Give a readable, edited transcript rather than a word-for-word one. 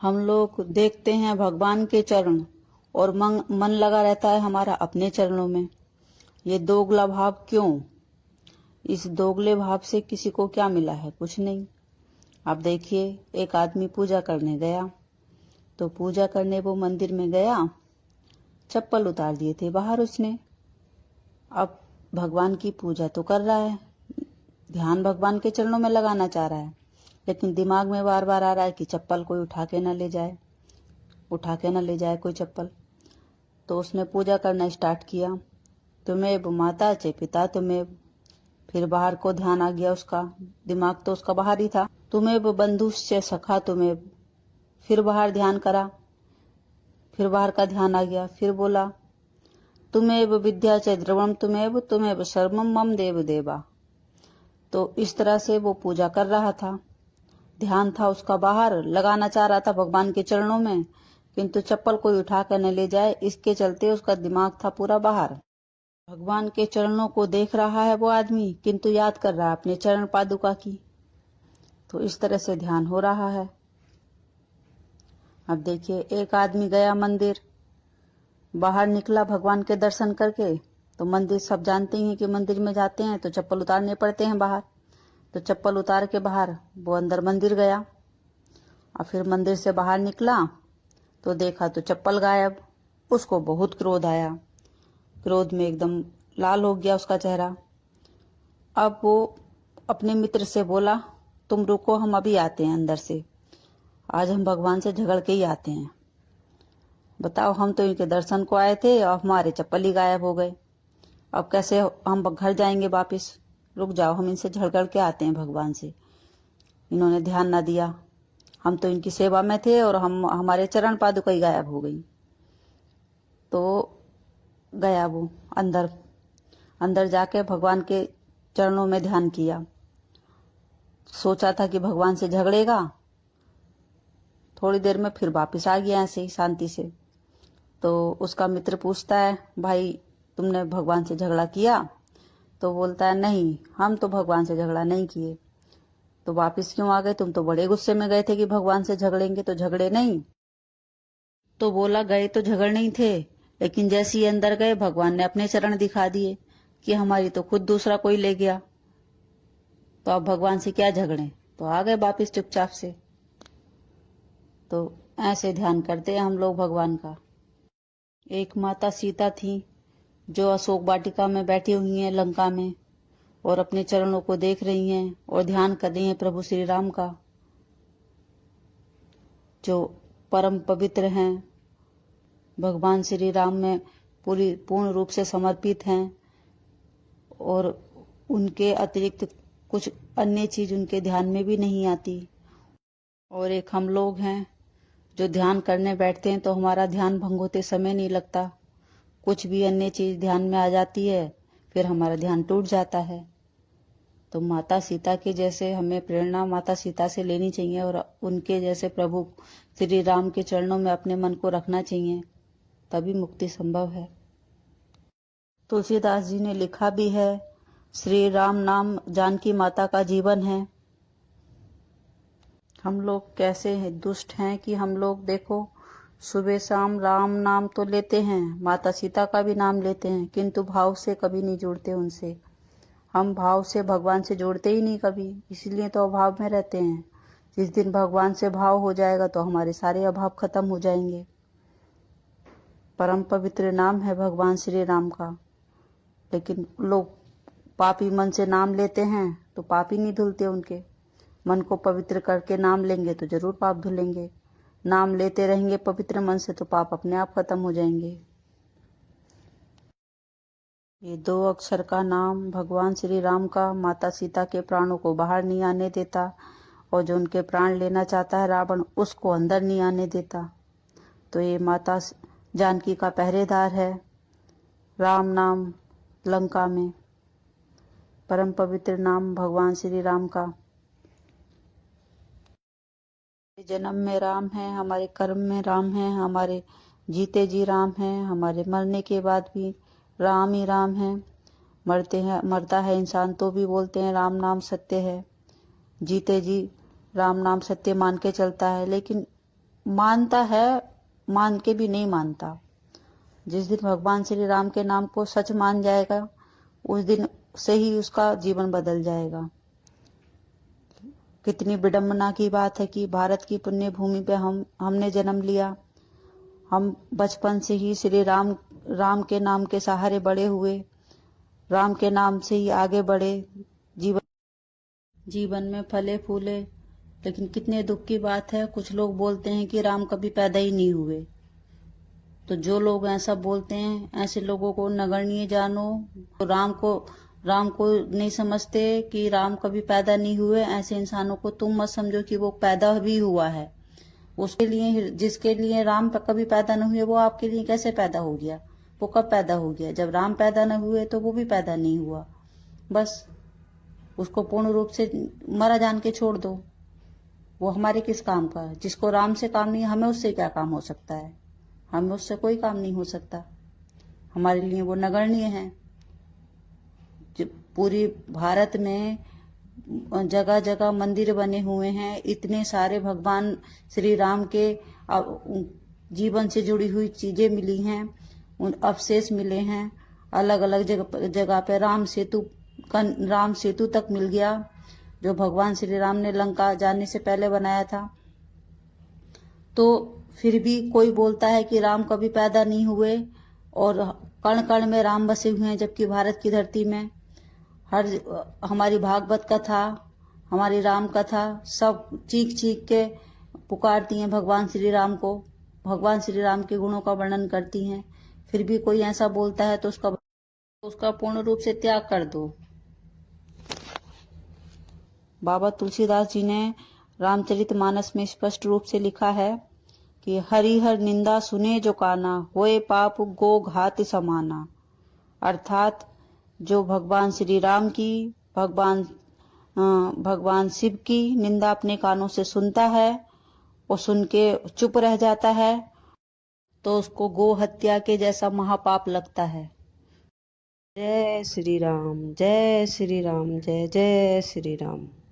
हम लोग देखते हैं भगवान के चरण और मन लगा रहता है हमारा अपने चरणों में। ये दोगला भाव क्यों? इस दोगले भाव से किसी को क्या मिला है? कुछ नहीं। अब देखिए, एक आदमी पूजा करने गया, तो पूजा करने वो मंदिर में गया, चप्पल उतार दिए थे बाहर उसने। अब भगवान की पूजा तो कर रहा है, ध्यान भगवान के चरणों में लगाना चाह रहा है, लेकिन दिमाग में बार बार आ रहा है कि चप्पल कोई उठा के न ले जाए, उठा के न ले जाए कोई चप्पल। तो उसने पूजा करना स्टार्ट किया, तुम्हें माता चे पिता तुम्हें। फिर बाहर को ध्यान आ गया उसका, दिमाग तो उसका बाहर ही था। तुम्हें बंधु से सखा तुम्हें। फिर बाहर ध्यान करा, फिर बाहर का ध्यान आ गया, फिर बोला तुम्हें विद्या च द्रवम तुम्हें शर्मम मम देव देवा। तो इस तरह से वो पूजा कर रहा था, ध्यान था उसका बाहर, लगाना चाह रहा था भगवान के चरणों में, किंतु चप्पल कोई उठा कर न ले जाए, इसके चलते उसका दिमाग था पूरा बाहर। भगवान के चरणों को देख रहा है वो आदमी, किंतु याद कर रहा है अपने चरण पादुका की। तो इस तरह से ध्यान हो रहा है। अब देखिए, एक आदमी गया मंदिर, बाहर निकला भगवान के दर्शन करके। तो मंदिर सब जानते हैं कि मंदिर में जाते हैं तो चप्पल उतारने पड़ते हैं बाहर। तो चप्पल उतार के बाहर वो अंदर मंदिर गया, और फिर मंदिर से बाहर निकला तो देखा तो चप्पल गायब। उसको बहुत क्रोध आया, क्रोध में एकदम लाल हो गया उसका चेहरा। अब वो अपने मित्र से बोला, तुम रुको, हम अभी आते हैं अंदर से, आज हम भगवान से झगड़ के ही आते हैं। बताओ, हम तो इनके दर्शन को आए थे और हमारे चप्पल ही गायब हो गए, अब कैसे हम घर जाएंगे वापिस? रुक जाओ, हम इनसे झगड़ के आते हैं भगवान से। इन्होंने ध्यान न दिया, हम तो इनकी सेवा में थे और हमारे चरण पादुका ही गायब हो गई। तो गया वो अंदर, अंदर जाके भगवान के चरणों में ध्यान किया। सोचा था कि भगवान से झगड़ेगा, थोड़ी देर में फिर वापिस आ गया ऐसे ही शांति से। तो उसका मित्र पूछता है, भाई तुमने भगवान से झगड़ा किया? तो बोलता है, नहीं, हम तो भगवान से झगड़ा नहीं किए। तो वापिस क्यों आ गए? तुम तो बड़े गुस्से में गए थे कि भगवान से झगड़ेंगे, तो झगड़े नहीं? तो बोला, गए तो झगड़ने ही थे, लेकिन जैसे ही अंदर गए भगवान ने अपने चरण दिखा दिए कि हमारी तो खुद दूसरा कोई ले गया, तो अब भगवान से क्या झगड़े? तो आ गए वापिस चुपचाप से। तो ऐसे ध्यान करते हैं हम लोग भगवान का। एक माता सीता थी जो अशोक वाटिका में बैठी हुई हैं लंका में, और अपने चरणों को देख रही हैं और ध्यान कर रही हैं प्रभु श्री राम का, जो परम पवित्र हैं, भगवान श्री राम में पूर्ण रूप से समर्पित हैं, और उनके अतिरिक्त कुछ अन्य चीज उनके ध्यान में भी नहीं आती। और एक हम लोग हैं जो ध्यान करने बैठते हैं तो हमारा ध्यान भंग होते समय नहीं लगता, कुछ भी अन्य चीज ध्यान में आ जाती है, फिर हमारा ध्यान टूट जाता है। तो माता सीता के जैसे हमें प्रेरणा माता सीता से लेनी चाहिए, और उनके जैसे प्रभु श्री राम के चरणों में अपने मन को रखना चाहिए, तभी मुक्ति संभव है। तुलसीदास जी ने लिखा भी है, श्री राम नाम जानकी माता का जीवन है। हम लोग कैसे हैं, दुष्ट हैं कि हम लोग देखो सुबह शाम राम नाम तो लेते हैं, माता सीता का भी नाम लेते हैं, किंतु भाव से कभी नहीं जुड़ते उनसे। हम भाव से भगवान से जुड़ते ही नहीं कभी, इसलिए तो अभाव में रहते हैं। जिस दिन भगवान से भाव हो जाएगा तो हमारे सारे अभाव खत्म हो जाएंगे। परम पवित्र नाम है भगवान श्री राम का, लेकिन लोग पापी मन से नाम लेते हैं तो पाप ही नहीं धुलते उनके। मन को पवित्र करके नाम लेंगे तो जरूर पाप धुलेंगे। नाम लेते रहेंगे पवित्र मन से तो पाप अपने आप खत्म हो जाएंगे। ये 2 अक्षर का नाम भगवान श्री राम का माता सीता के प्राणों को बाहर नहीं आने देता, और जो उनके प्राण लेना चाहता है रावण, उसको अंदर नहीं आने देता। तो ये माता जानकी का पहरेदार है, राम नाम लंका में, परम पवित्र नाम भगवान श्री राम का। जन्म में राम है, हमारे कर्म में राम है, हमारे जीते जी राम है, हमारे मरने के बाद भी राम ही राम है। मरता है इंसान तो भी बोलते हैं राम नाम सत्य है, जीते जी राम नाम सत्य मान के चलता है। लेकिन मानता है, मान के भी नहीं मानता। जिस दिन भगवान श्री राम के नाम को सच मान जाएगा, उस दिन से ही उसका जीवन बदल जाएगा। कितनी विडंबना की बात है कि भारत की पुण्य भूमि पे हमने जन्म लिया। हम बचपन से ही श्री राम के नाम के सहारे बड़े हुए, राम के नाम से ही आगे बढ़े, जीवन में फले फूले। लेकिन कितने दुख की बात है, कुछ लोग बोलते हैं कि राम कभी पैदा ही नहीं हुए। तो जो लोग ऐसा बोलते हैं, ऐसे लोगों को नगण्य जानो। तो राम को नहीं समझते कि राम कभी पैदा नहीं हुए, ऐसे इंसानों को तुम मत समझो कि वो पैदा भी हुआ है। उसके लिए, जिसके लिए राम कभी पैदा नहीं हुए, वो आपके लिए कैसे पैदा हो गया? वो कब पैदा हो गया? जब राम पैदा न हुए तो वो भी पैदा नहीं हुआ। बस उसको पूर्ण रूप से मरा जान के छोड़ दो। वो हमारे किस काम का है? जिसको राम से काम नहीं, हमें उससे क्या काम हो सकता है? हमें उससे कोई काम नहीं हो सकता। हमारे लिए वो नगण्य है। पूरी भारत में जगह जगह मंदिर बने हुए हैं, इतने सारे भगवान श्री राम के जीवन से जुड़ी हुई चीजें मिली हैं, उन अवशेष मिले हैं। अलग अलग जगह पे राम सेतु तक मिल गया, जो भगवान श्री राम ने लंका जाने से पहले बनाया था। तो फिर भी कोई बोलता है कि राम कभी पैदा नहीं हुए, और कण कण में राम बसे हुए हैं। जबकि भारत की धरती में हमारी भागवत कथा, हमारी राम कथा सब चीख चीख के पुकारती हैं भगवान श्री राम को, भगवान श्री राम के गुणों का वर्णन करती हैं। फिर भी कोई ऐसा बोलता है तो उसका पूर्ण रूप से त्याग कर दो। बाबा तुलसीदास जी ने रामचरितमानस में स्पष्ट रूप से लिखा है कि हरिहर निंदा सुने जो काना, होए पाप गो घात समाना। अर्थात जो भगवान श्री राम की, भगवान शिव की निंदा अपने कानों से सुनता है और सुन के चुप रह जाता है, तो उसको गो हत्या के जैसा महापाप लगता है। जय श्री राम, जय श्री राम, जय जय श्री राम।